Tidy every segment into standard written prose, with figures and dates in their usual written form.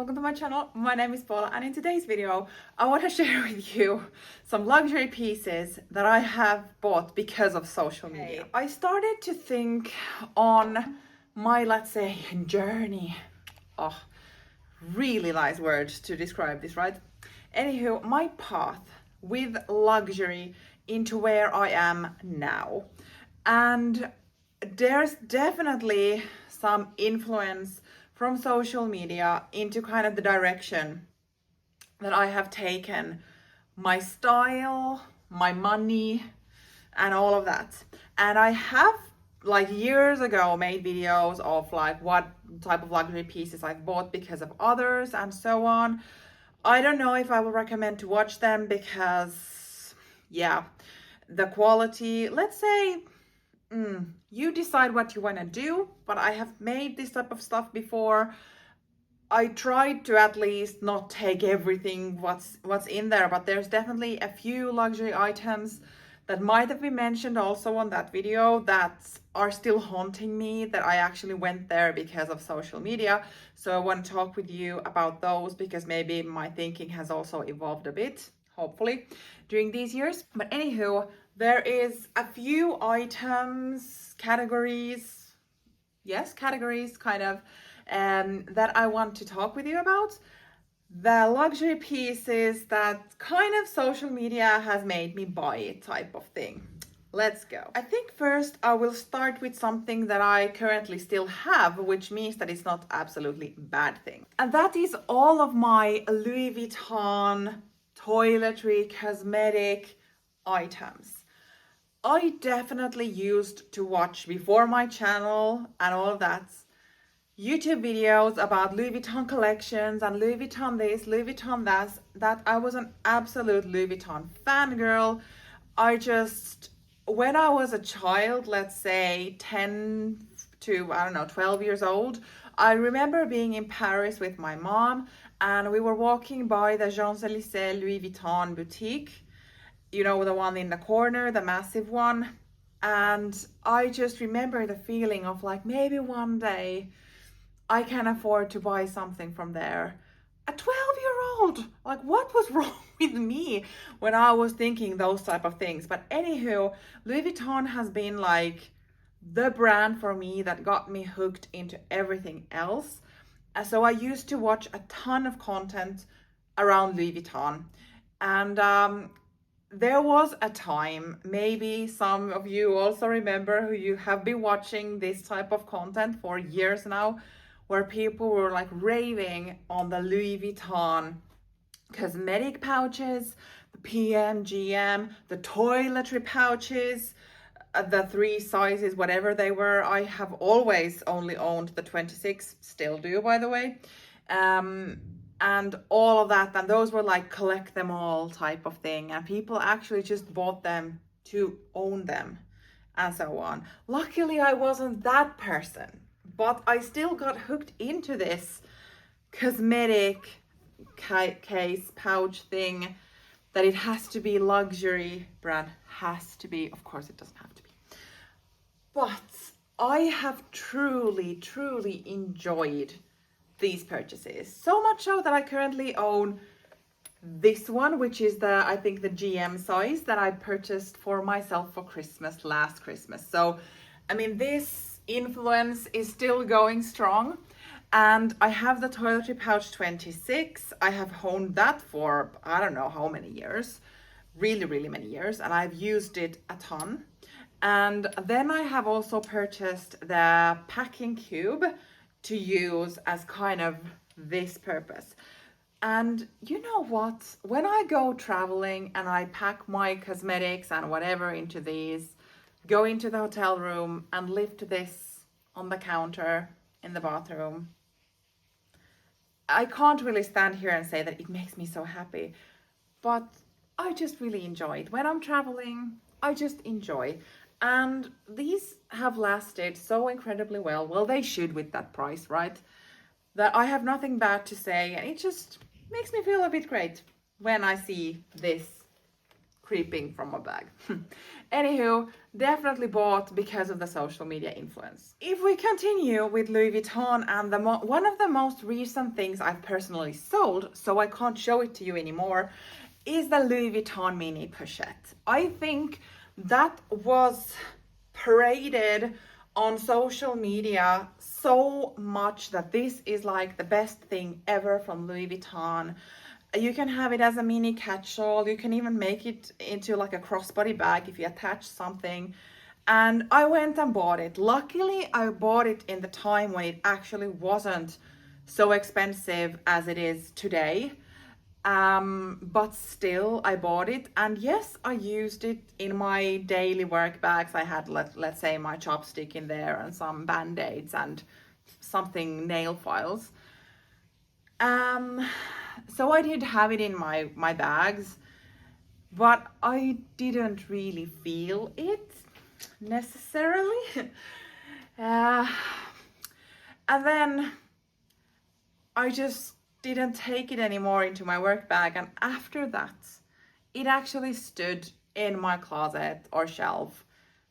welcome to my channel. My name is Paula and in today's video I want to share with you some luxury pieces that I have bought because of social media. I started to think on my, let's say, journey. Oh, really nice words to describe this, right? Anywho, my path with luxury into where I am now. And there's definitely some influence from social media into kind of the direction that I have taken my style, my money, and all of that. And I have like years ago made videos of like what type of luxury pieces I've bought because of others and so on. I don't know if I will recommend to watch them because, yeah, the quality, let's say, you decide what you want to do, but I have made this type of stuff before. I tried to at least not take everything what's in there, but there's definitely a few luxury items that might have been mentioned also on that video that are still haunting me, that I actually went there because of social media. So I want to talk with you about those because maybe my thinking has also evolved a bit, hopefully, during these years. But anywho, there is a few items, categories, kind of, that I want to talk with you about. The luxury pieces that kind of social media has made me buy it type of thing. Let's go. I think first I will start with something that I currently still have, which means that it's not absolutely bad thing. And that is all of my Louis Vuitton toiletry, cosmetic items. I definitely used to watch before my channel and all of that YouTube videos about Louis Vuitton collections and Louis Vuitton this, Louis Vuitton that I was an absolute Louis Vuitton fangirl. When I was a child, let's say 10 to, 12 years old, I remember being in Paris with my mom and we were walking by the Champs-Élysées Louis Vuitton boutique, you know, the one in the corner, the massive one. And I just remember the feeling of like, maybe one day I can afford to buy something from there. A 12-year-old, like what was wrong with me when I was thinking those type of things? But anywho, Louis Vuitton has been like the brand for me that got me hooked into everything else. So I used to watch a ton of content around Louis Vuitton. And there was a time, maybe some of you also remember who you have been watching this type of content for years now, where people were like raving on the Louis Vuitton cosmetic pouches, the PM, GM, the toiletry pouches, the 3 sizes, whatever they were. I have always only owned the 26, still do, by the way. And all of that, and those were like collect them all type of thing, and people actually just bought them to own them and so on. Luckily, I wasn't that person. But I still got hooked into this cosmetic case pouch thing, that it has to be luxury brand, has to be. Of course, it doesn't have to be. But I have truly enjoyed these purchases. So much so that I currently own this one, which is I think the GM size that I purchased for myself for Christmas, last Christmas. So, I mean, this influence is still going strong. And I have the toiletry pouch 26. I have honed that for I don't know how many years, really many years, and I've used it a ton. And then I have also purchased the packing cube to use as kind of this purpose. And you know what, when I go traveling and I pack my cosmetics and whatever into these, go into the hotel room and lift this on the counter in the bathroom, I can't really stand here and say that it makes me so happy, but I just really enjoy it. When I'm traveling, I just enjoy. And these have lasted so incredibly well. Well, they should with that price, right? That I have nothing bad to say, and it just makes me feel a bit great when I see this creeping from my bag. Anywho, definitely bought because of the social media influence. If we continue with Louis Vuitton, and one of the most recent things I've personally sold, so I can't show it to you anymore, is the Louis Vuitton mini pochette. I think that was paraded on social media so much that this is like the best thing ever from Louis Vuitton. You can have it as a mini catch-all. You can even make it into like a crossbody bag if you attach something. And I went and bought it. Luckily, I bought it in the time when it actually wasn't so expensive as it is today. But still, I bought it. And yes, I used it in my daily work bags. I had, let's say, my chopstick in there and some band-aids and something nail files. So I did have it in my bags, but I didn't really feel it necessarily. And then I just didn't take it anymore into my work bag. And after that, it actually stood in my closet or shelf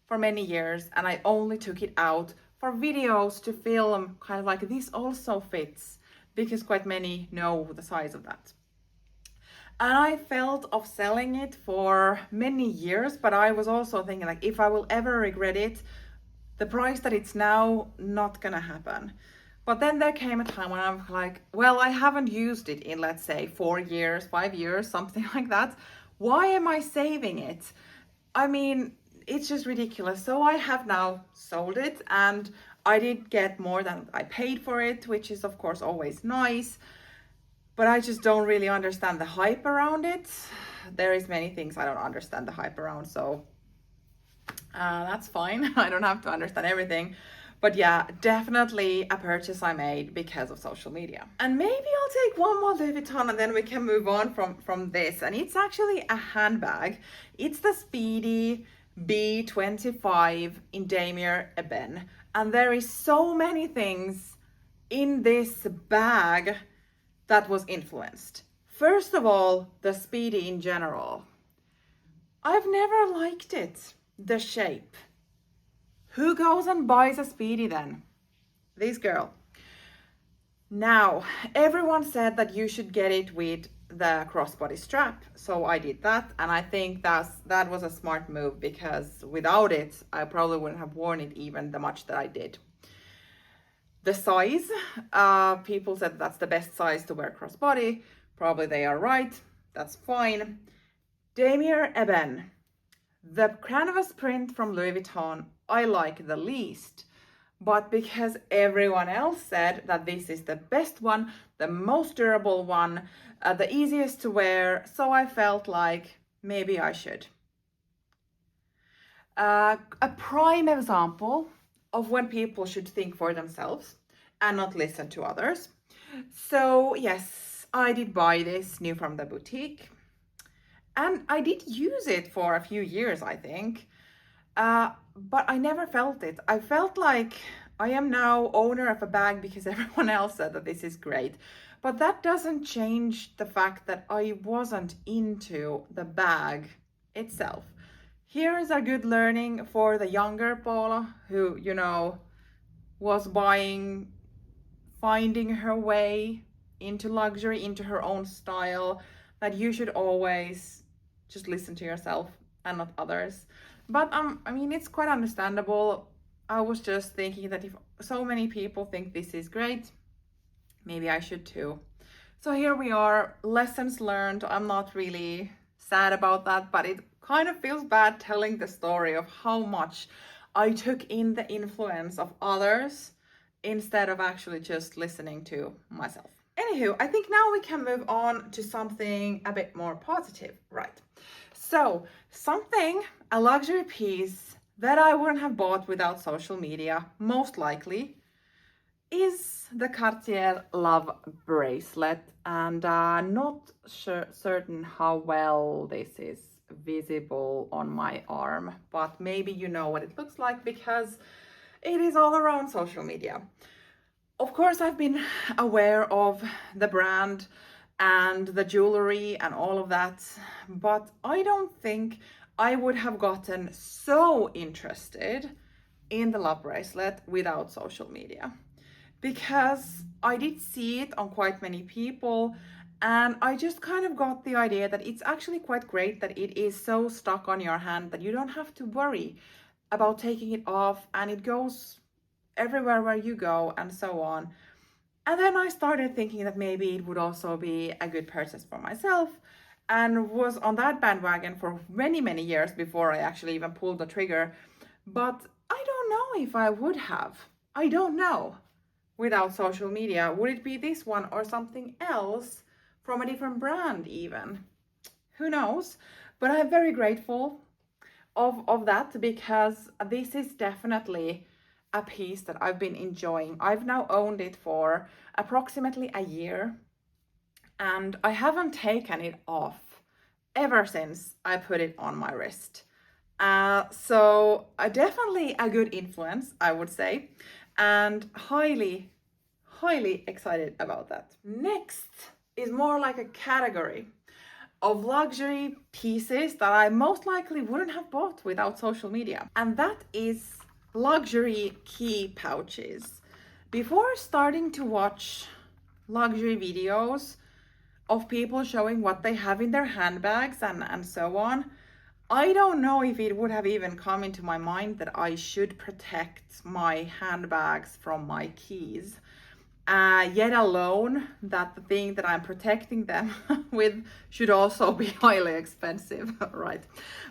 for many years. And I only took it out for videos to film, kind of like this also fits, because quite many know the size of that. And I felt of selling it for many years, but I was also thinking like, if I will ever regret it, the price that it's now, not gonna happen. But then there came a time when I'm like, well, I haven't used it in, let's say, 4 years, 5 years, something like that. Why am I saving it? I mean, it's just ridiculous. So I have now sold it, and I did get more than I paid for it, which is of course always nice, but I just don't really understand the hype around it. There is many things I don't understand the hype around, so that's fine. I don't have to understand everything. But yeah, definitely a purchase I made because of social media. And maybe I'll take one more Louis Vuitton and then we can move on from this. And it's actually a handbag. It's the Speedy B25 in Damier Ebene. And there is so many things in this bag that was influenced. First of all, the Speedy in general. I've never liked it, the shape. Who goes and buys a Speedy then? This girl. Now, everyone said that you should get it with the crossbody strap. So I did that, and I think that was a smart move, because without it, I probably wouldn't have worn it even the much that I did. The size, people said that's the best size to wear crossbody. Probably they are right. That's fine. Damier Ebene. The canvas print from Louis Vuitton, I like the least, but because everyone else said that this is the best one, the most durable one, the easiest to wear, so I felt like maybe I should. A prime example of when people should think for themselves and not listen to others. So yes, I did buy this new from the boutique. And I did use it for a few years, I think, but I never felt it. I felt like I am now owner of a bag because everyone else said that this is great. But that doesn't change the fact that I wasn't into the bag itself. Here is a good learning for the younger Paula who, was finding her way into luxury, into her own style, that you should always just listen to yourself and not others. But I mean, it's quite understandable. I was just thinking that if so many people think this is great, maybe I should too. So here we are, lessons learned. I'm not really sad about that, but it kind of feels bad telling the story of how much I took in the influence of others instead of actually just listening to myself. Anywho, I think now we can move on to something a bit more positive, right? So a luxury piece that I wouldn't have bought without social media, most likely, is the Cartier Love Bracelet. And not certain how well this is visible on my arm, but maybe you know what it looks like because it is all around social media. Of course, I've been aware of the brand and the jewelry and all of that. But I don't think I would have gotten so interested in the love bracelet without social media, because I did see it on quite many people, and I just kind of got the idea that it's actually quite great that it is so stuck on your hand that you don't have to worry about taking it off, and it goes everywhere where you go and so on. And then I started thinking that maybe it would also be a good purchase for myself, and was on that bandwagon for many, many years before I actually even pulled the trigger. But I don't know if I would have. I don't know. Without social media, would it be this one or something else from a different brand even? Who knows? But I'm very grateful of that, because this is definitely a piece that I've been enjoying. I've now owned it for approximately a year, and I haven't taken it off ever since I put it on my wrist. So definitely a good influence, I would say, and highly, highly excited about that. Next is more like a category of luxury pieces that I most likely wouldn't have bought without social media, and that is luxury key pouches. Before starting to watch luxury videos of people showing what they have in their handbags and so on, I don't know if it would have even come into my mind that I should protect my handbags from my keys. Yet alone that the thing that I'm protecting them with should also be highly expensive, right?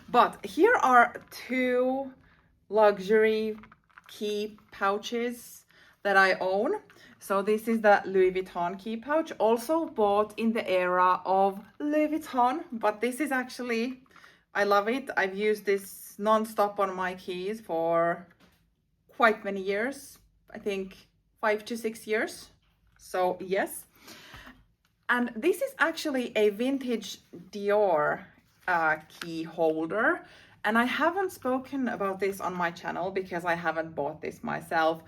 But here are two luxury key pouches that I own. So this is the Louis Vuitton key pouch, also bought in the era of Louis Vuitton, but this is actually, I love it. I've used this non-stop on my keys for quite many years. I think 5 to 6 years. So yes. And this is actually a vintage Dior key holder. And I haven't spoken about this on my channel because I haven't bought this myself.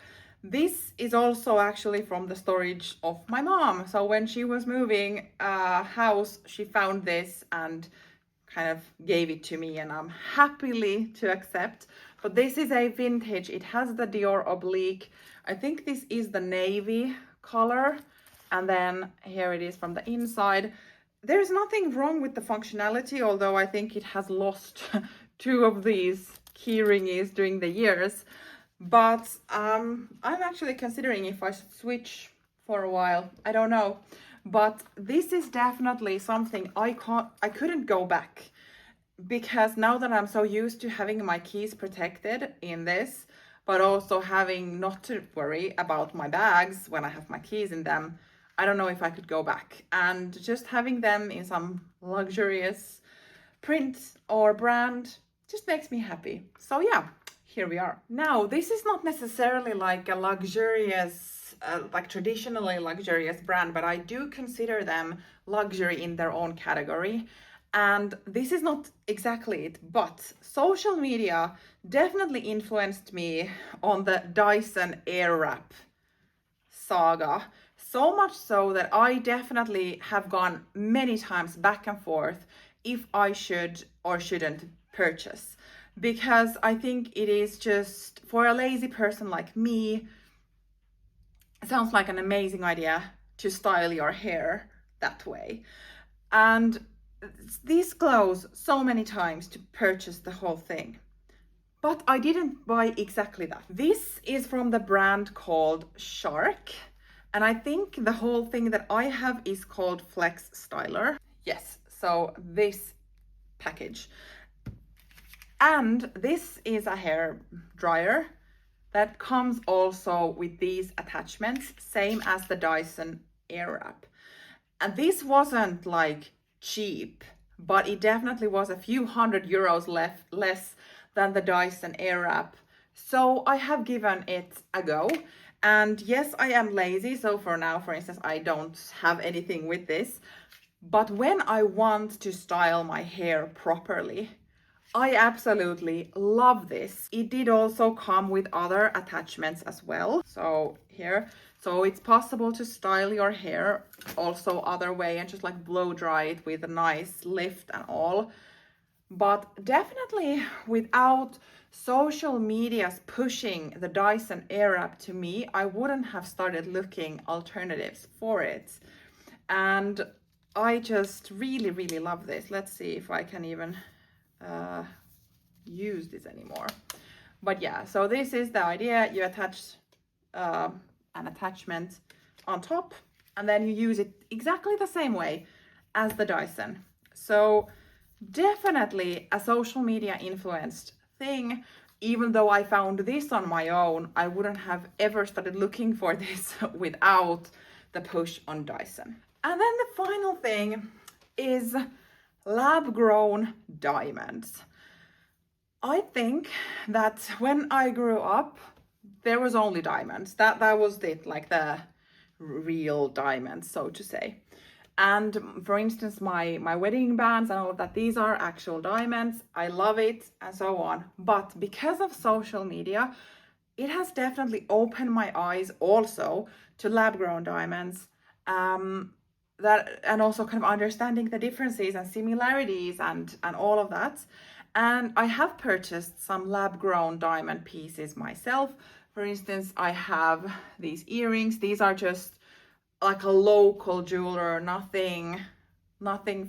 This is also actually from the storage of my mom. So when she was moving house, she found this and kind of gave it to me, and I'm happily to accept. But this is a vintage. It has the Dior oblique. I think this is the navy color, and then here it is from the inside. There's nothing wrong with the functionality, although I think it has lost two of these key ringies during the years. But I'm actually considering if I should switch for a while. I don't know. But this is definitely something I couldn't go back, because now that I'm so used to having my keys protected in this, but also having not to worry about my bags when I have my keys in them, I don't know if I could go back. And just having them in some luxurious print or brand just makes me happy. So yeah, here we are. Now, this is not necessarily like a luxurious, like traditionally luxurious brand, but I do consider them luxury in their own category. And this is not exactly it, but social media definitely influenced me on the Dyson Airwrap saga. So much so that I definitely have gone many times back and forth if I should or shouldn't purchase. Because I think it is just, for a lazy person like me, it sounds like an amazing idea to style your hair that way. And this glows so many times to purchase the whole thing. But I didn't buy exactly that. This is from the brand called Shark. And I think the whole thing that I have is called Flex Styler. Yes, so this package. And this is a hair dryer that comes also with these attachments, same as the Dyson Airwrap. And this wasn't like cheap, but it definitely was a few €100 less than the Dyson Airwrap. So I have given it a go. And yes, I am lazy. So for now, for instance, I don't have anything with this. But when I want to style my hair properly, I absolutely love this. It did also come with other attachments as well. So here, So it's possible to style your hair also other way and just like blow dry it with a nice lift and all. But definitely without social media's pushing the Dyson Airwrap to me, I wouldn't have started looking alternatives for it. And I just really love this. Let's see if I can even use this anymore. But yeah, so this is the idea. You attach an attachment on top, and then you use it exactly the same way as the Dyson. So definitely a social media influenced thing. Even though I found this on my own, I wouldn't have ever started looking for this without the push on Dyson. And then the final thing is lab grown diamonds. I think that when I grew up, there was only diamonds. That was it, like the real diamonds, so to say. And for instance, my wedding bands and all of that, these are actual diamonds. I love it and so on. But because of social media, it has definitely opened my eyes also to lab-grown diamonds. And also kind of understanding the differences and similarities and all of that. And I have purchased some lab-grown diamond pieces myself. For instance, I have these earrings. These are just like a local jeweler, nothing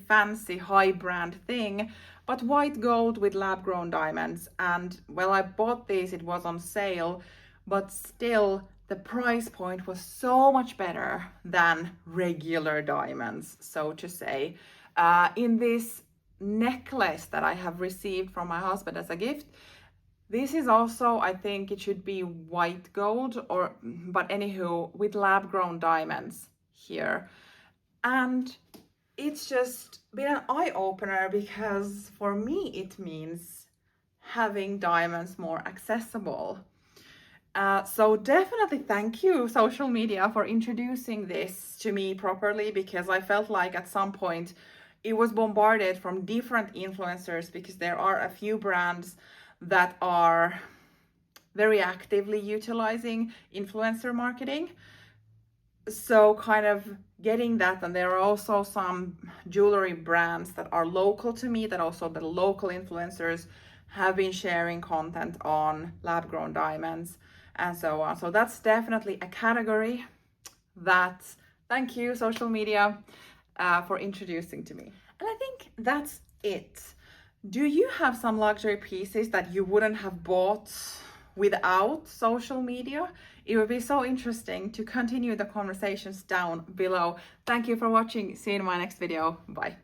fancy high brand thing, but white gold with lab grown diamonds. And well, I bought these, it was on sale, but still the price point was so much better than regular diamonds, so to say. In this necklace that I have received from my husband as a gift, this is also, I think it should be white gold, but anywho, with lab grown diamonds here. And it's just been an eye opener because for me it means having diamonds more accessible. So definitely thank you, social media, for introducing this to me properly, because I felt like at some point it was bombarded from different influencers, because there are a few brands that are very actively utilizing influencer marketing. So kind of getting that, and there are also some jewelry brands that are local to me that also the local influencers have been sharing content on lab grown diamonds and so on. So that's definitely a category that, thank you social media for introducing to me. And I think that's it. Do you have some luxury pieces that you wouldn't have bought without social media? It would be so interesting to continue the conversations down below. Thank you for watching. See you in my next video. Bye.